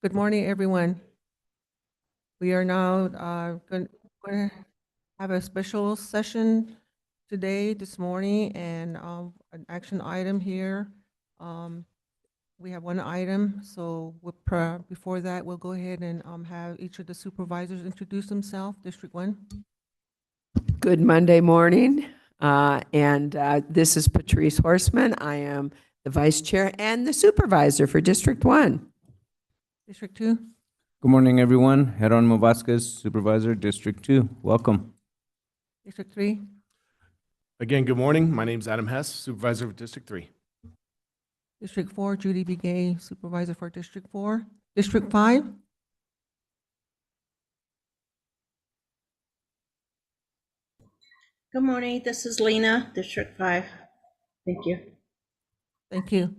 Good morning, everyone. We are now going to have a special session today, this morning, and an action item here. Um, We have one item, so before that, we'll go ahead and have each of the supervisors introduce themselves. District 1. Good Monday morning. This is Patrice Horseman. I am the vice chair and the supervisor for District 1. District 2. Good morning, everyone. Jeronimo Vasquez, Supervisor, District 2. Welcome. District 3. Again, good morning. My name is Adam Hess, Supervisor of District 3. District 4, Judy B. Gay, Supervisor for District 4. District 5. Good morning, this is Lena, District 5. Thank you. Thank you.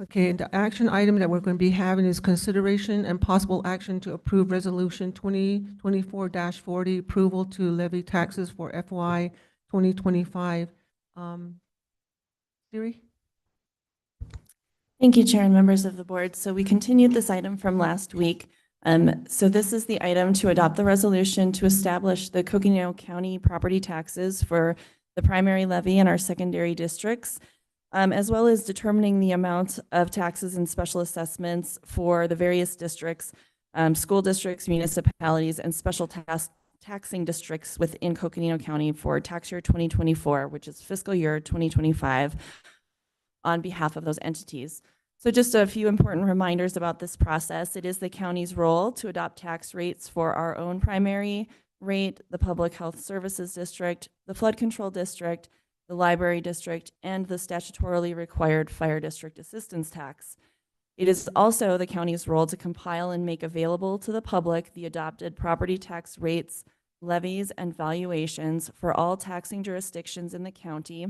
Okay, the action item that we're going to be having is consideration and possible action to approve Resolution 2024-40, approval to levy taxes for FY 2025. Siri? Thank you, Chair and members of the board. So we continued this item from last week. So this is the item to adopt the resolution to establish the Coconino County property taxes for the primary levy and our secondary districts, as well as determining the amount of taxes and special assessments for the various districts, school districts, municipalities, and special taxing districts within Coconino County for tax year 2024, which is fiscal year 2025, on behalf of those entities. So just a few important reminders about this process. It is the county's role to adopt tax rates for our own primary rate, the Public Health Services District, the Flood Control District, the Library District, and the statutorily required Fire District Assistance Tax. It is also the county's role to compile and make available to the public the adopted property tax rates, levies, and valuations for all taxing jurisdictions in the county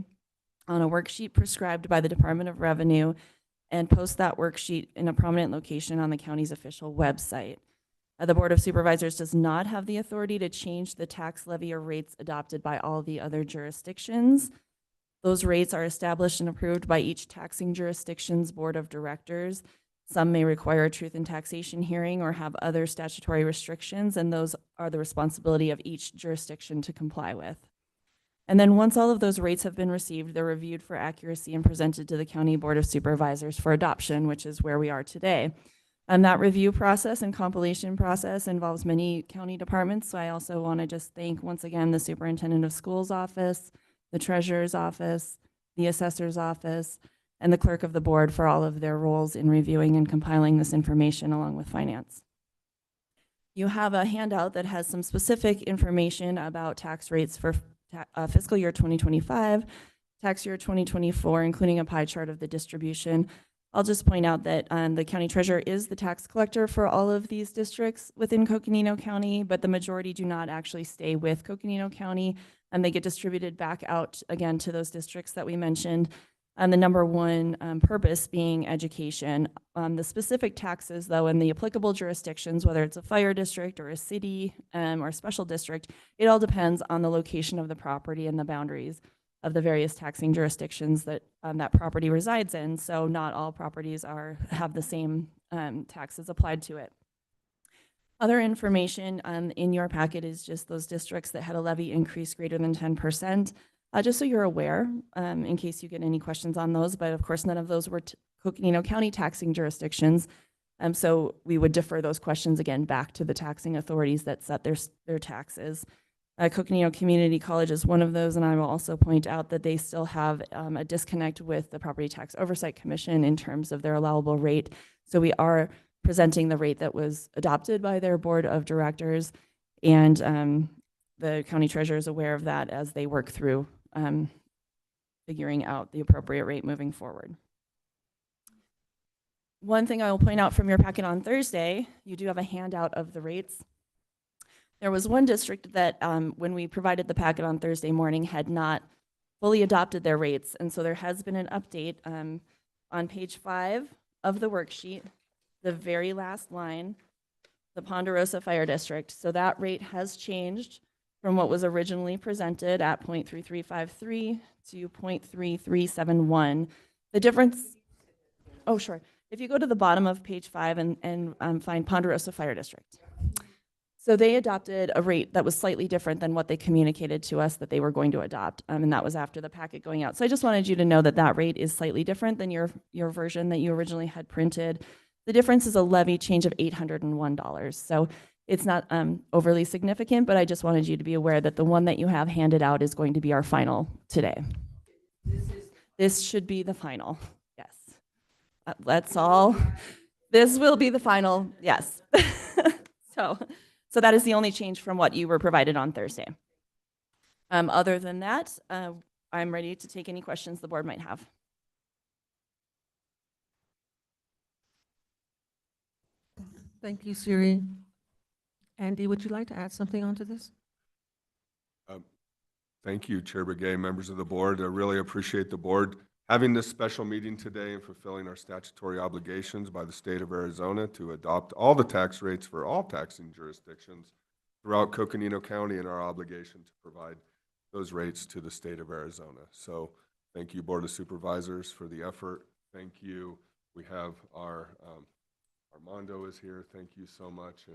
on a worksheet prescribed by the Department of Revenue, and post that worksheet in a prominent location on the county's official website. The Board of Supervisors does not have the authority to change the tax levy or rates adopted by all the other jurisdictions. Those rates are established and approved by each taxing jurisdiction's Board of Directors. Some may require a truth in taxation hearing or have other statutory restrictions, and those are the responsibility of each jurisdiction to comply with. And then once all of those rates have been received, they're reviewed for accuracy and presented to the County Board of Supervisors for adoption, which is where we are today. And that review process and compilation process involves many county departments. So I also want to just thank once again the Superintendent of Schools office, the Treasurer's office, the Assessor's office, and the Clerk of the Board for all of their roles in reviewing and compiling this information along with finance. You have a handout that has some specific information about tax rates for fiscal year 2025, tax year 2024, including a pie chart of the distribution. I'll just point out that the county treasurer is the tax collector for all of these districts within Coconino County, but the majority do not actually stay with Coconino County, and they get distributed back out again to those districts that we mentioned. And the number one purpose being education. The specific taxes, though, in the applicable jurisdictions, whether it's a fire district or a city or a special district, it all depends on the location of the property and the boundaries of the various taxing jurisdictions that that property resides in. So not all properties have the same taxes applied to it. Other information in your packet is just those districts that had a levy increase greater than 10%. Just so you're aware, in case you get any questions on those, but of course none of those were Coconino County taxing jurisdictions. So we would defer those questions again back to the taxing authorities that set their taxes. Coconino Community College is one of those, and I will also point out that they still have a disconnect with the Property Tax Oversight Commission in terms of their allowable rate. So we are presenting the rate that was adopted by their Board of Directors, and the county treasurer is aware of that as they work through figuring out the appropriate rate moving forward. One thing I will point out from your packet on Thursday, you do have a handout of the rates. There was one district that when we provided the packet on Thursday morning had not fully adopted their rates, and so there has been an update on page 5 of the worksheet, the very last line, the Ponderosa Fire District. So that rate has changed from what was originally presented at 0.3353 to 0.3371. The difference Oh, sure. If you go to the bottom of page 5 and find Ponderosa Fire District. So they adopted a rate that was slightly different than what they communicated to us that they were going to adopt, and that was after the packet going out. So I just wanted you to know that that rate is slightly different than your version that you originally had printed. The difference is a levy change of $801. So it's not overly significant, but I just wanted you to be aware that the one that you have handed out is going to be our final today. This should be the final, yes. That's all. This will be the final, yes. So that is the only change from what you were provided on Thursday. Other than that, I'm ready to take any questions the board might have. Thank you, Siri. Andy, would you like to add something onto this? Thank you, Chair Begay, members of the board. I really appreciate the board having this special meeting today and fulfilling our statutory obligations by the state of Arizona to adopt all the tax rates for all taxing jurisdictions throughout Coconino County, and our obligation to provide those rates to the state of Arizona. So thank you, Board of Supervisors, for the effort. Thank you. We have our Armando is here. Thank you so much.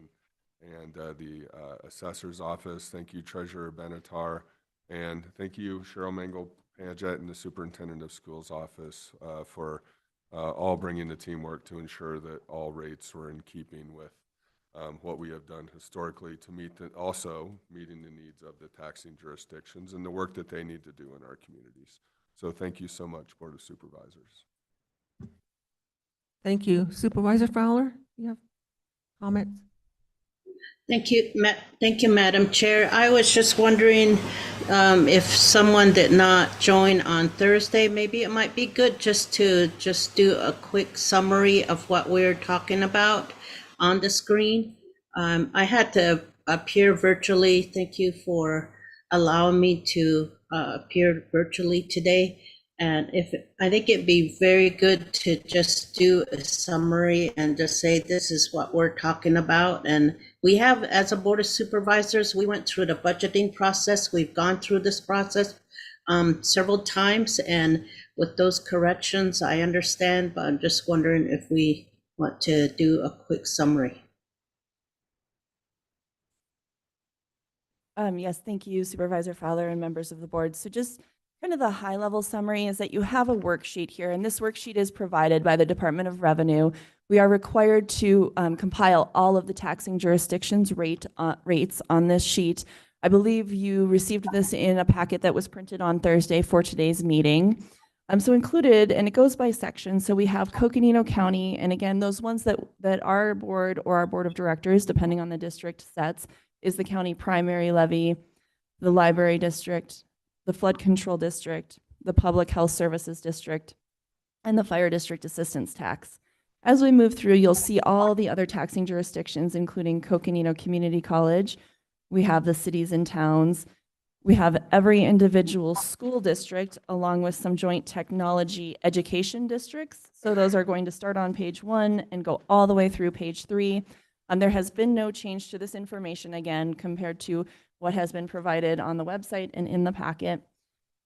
And the assessor's office. Thank you, Treasurer Benatar. And thank you, Cheryl Mangle-Paget and the Superintendent of Schools office for all bringing the teamwork to ensure that all rates were in keeping with what we have done historically to meet also meeting the needs of the taxing jurisdictions and the work that they need to do in our communities. So thank you so much, Board of Supervisors. Thank you. Supervisor Fowler, you have comments? Thank you, Madam Chair. I was just wondering if someone did not join on Thursday, maybe it might be good just to do a quick summary of what we're talking about on the screen. I had to appear virtually. Thank you for allowing me to appear virtually today. And I think it'd be very good to just do a summary and just say, this is what we're talking about. And we have, as a Board of Supervisors, we went through the budgeting process. We've gone through this process several times. And with those corrections, I understand, but I'm just wondering if we want to do a quick summary. Yes, thank you, Supervisor Fowler and members of the board. So just kind of the high level summary is that you have a worksheet here, and this worksheet is provided by the Department of Revenue. We are required to compile all of the taxing jurisdictions rates on this sheet. I believe you received this in a packet that was printed on Thursday for today's meeting. So included, and it goes by section, so we have Coconino County, and again, those ones that our board or our board of directors, depending on the district sets, is the county primary levy, the library district, the flood control district, the public health services district, and the fire district assistance tax. As we move through, you'll see all the other taxing jurisdictions, including Coconino Community College. We have the cities and towns. We have every individual school district, along with some joint technology education districts. So those are going to start on page 1 and go all the way through page 3. There has been no change to this information, again, compared to what has been provided on the website and in the packet.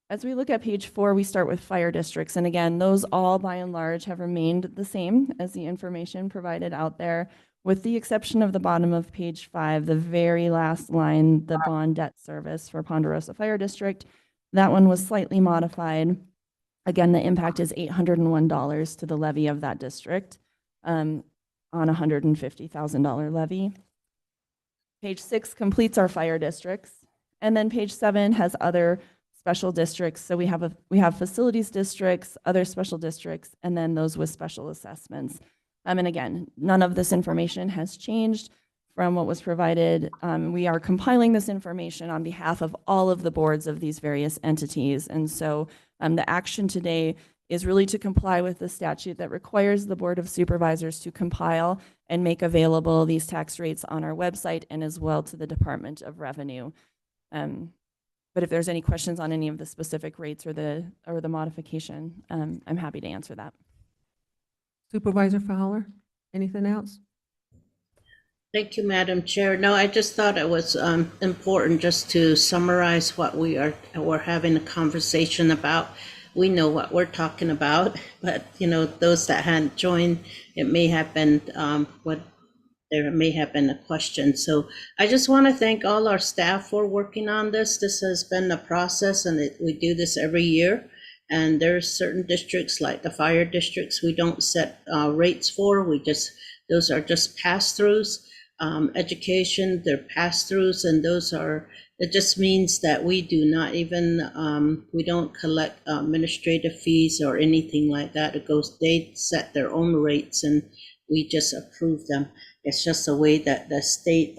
As we look at page 4, we start with fire districts. And again, those all by and large have remained the same as the information provided out there, with the exception of the bottom of page 5, the very last line, the bond debt service for Ponderosa Fire District. That one was slightly modified. Again, the impact is $801 to the levy of that district on a $150,000 levy. Page 6 completes our fire districts. And then page 7 has other special districts. So we have facilities districts, other special districts, and then those with special assessments. And again, none of this information has changed from what was provided. We are compiling this information on behalf of all of the boards of these various entities. And so the action today is really to comply with the statute that requires the Board of Supervisors to compile and make available these tax rates on our website and as well to the Department of Revenue. But if there's any questions on any of the specific rates or the modification, I'm happy to answer that. Supervisor Fowler, anything else? Thank you, Madam Chair. No, I just thought it was important just to summarize what we're having a conversation about. we know what we're talking about, but, those that hadn't joined, it may have been, there may have been a question. So I just want to thank all our staff for working on this. This has been a process, and we do this every year. And there's certain districts, like the fire districts, we don't set rates for. Those are just pass-throughs. Education, they're pass-throughs, and it just means that we do not even, we don't collect administrative fees or anything like that. They set their own rates, and we just approve them. It's just a way that the state,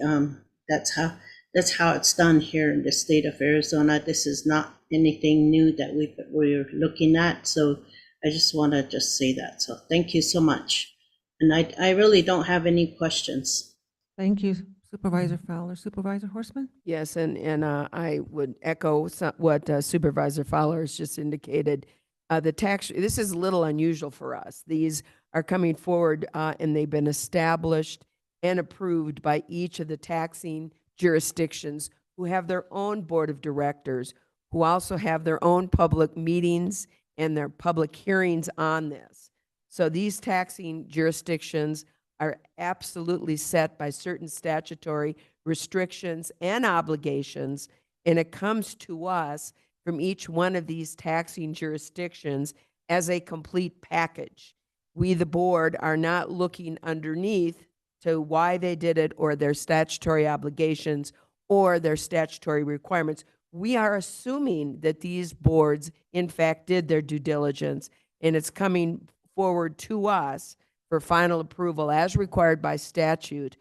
that's how it's done here in the state of Arizona. This is not anything new that we're looking at. So I just want to just say that. So thank you so much. And I really don't have any questions. Thank you, Supervisor Fowler. Supervisor Horstman? Yes, and I would echo what Supervisor Fowler has just indicated. This is a little unusual for us. These are coming forward, and they've been established and approved by each of the taxing jurisdictions who have their own board of directors, who also have their own public meetings and their public hearings on this. So these taxing jurisdictions are absolutely set by certain statutory restrictions and obligations, and it comes to us from each one of these taxing jurisdictions as a complete package. We, the board, are not looking underneath to why they did it or their statutory obligations or their statutory requirements. We are assuming that these boards, in fact, did their due diligence, and it's coming forward to us for final approval as required by statute,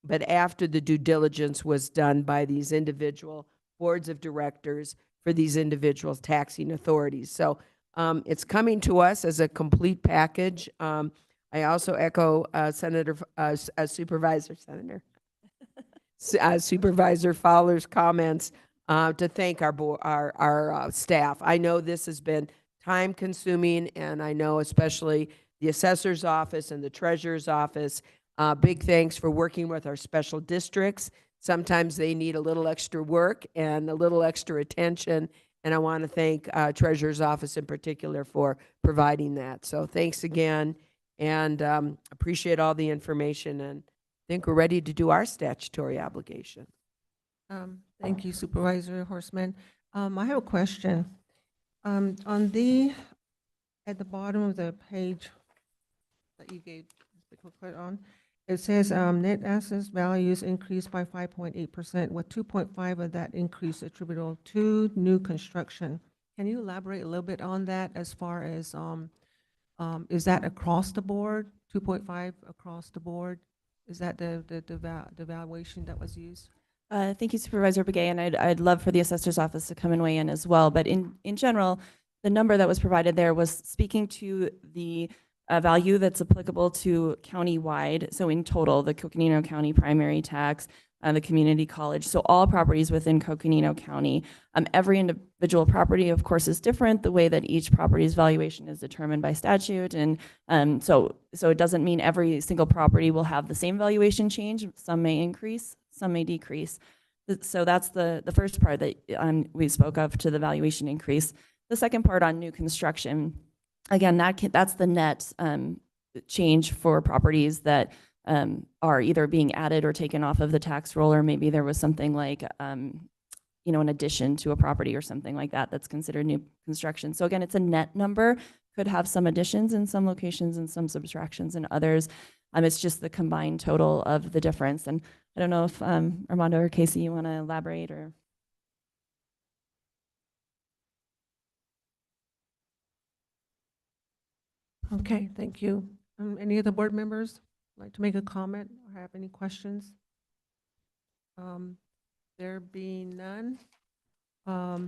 but after the due diligence was done by these individual boards of directors for these individual taxing authorities. So it's coming to us as a complete package. I also echo Supervisor Fowler's comments to thank our staff. I know this has been time consuming, and I know especially the assessor's office and the treasurer's office. Big thanks for working with our special districts. Sometimes they need a little extra work and a little extra attention, and I want to thank treasurer's office in particular for providing that. So thanks again, and appreciate all the information, and I think we're ready to do our statutory obligation. Thank you, Supervisor Horstman. I have a question. At the bottom of the page that you gave, click on, it says net assets values increased by 5.8%, with 2.5 of that increase attributable to new construction. Can you elaborate a little bit on that as far as, is that across the board, 2.5 across the board? Is that the valuation that was used? Thank you, Supervisor Begay, and I'd love for the assessor's office to come and weigh in as well. But in general, the number that was provided there was speaking to the value that's applicable to county-wide. So in total, the Coconino County primary tax, the community college, so all properties within Coconino County. Every individual property, of course, is different, the way that each property's valuation is determined by statute. And so it doesn't mean every single property will have the same valuation change. Some may increase, some may decrease. So that's the first part that we spoke of, to the valuation increase. The second part on new construction, again, that's the net change for properties that are either being added or taken off of the tax roll, or maybe there was something like, an addition to a property or something like that that's considered new construction. So again, it's a net number, could have some additions in some locations and some subtractions in others. It's just the combined total of the difference. And I don't know if Armando or Casey, you want to elaborate or? Okay, thank you. Any of the board members like to make a comment or have any questions? There being none, I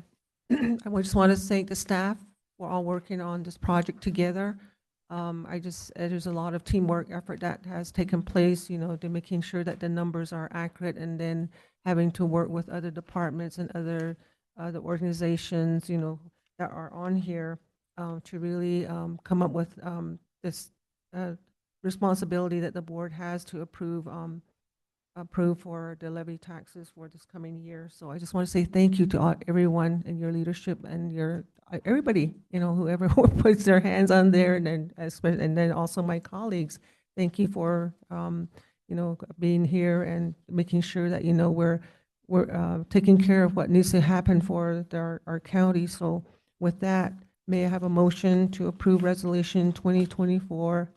just want to thank the staff for all working on this project together. There's a lot of teamwork effort that has taken place, to making sure that the numbers are accurate, and then having to work with other departments and other organizations, that are on here, to really come up with this responsibility that the board has to approve for the levy taxes for this coming year. So I just want to say thank you to everyone in your leadership and your everybody, whoever puts their hands on there, and then and then also my colleagues. Thank you for, being here and making sure that, we're taking care of what needs to happen for our county. So with that, may I have a motion to approve Resolution 2024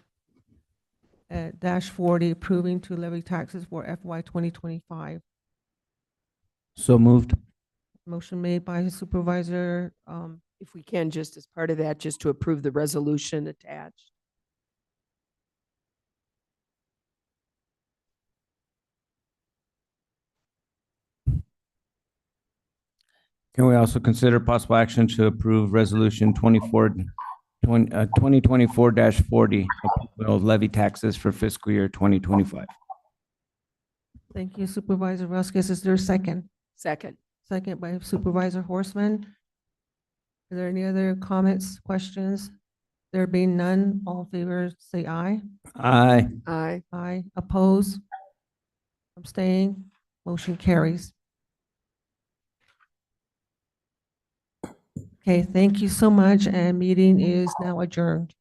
-40, approving to levy taxes for FY 2025. So moved. Motion made by Supervisor, If we can, just as part of that, just to approve the resolution attached. Can we also consider possible action to approve Resolution 2024-40, approval of levy taxes for fiscal year 2025? thank you Supervisor Vasquez. Is there a second? Second. Second by Supervisor Horstman. Are there any other comments, questions? There being none, all in favor, say aye. Aye. Aye. Aye. Oppose? Abstain? Motion carries. Okay, thank you so much, and meeting is now adjourned.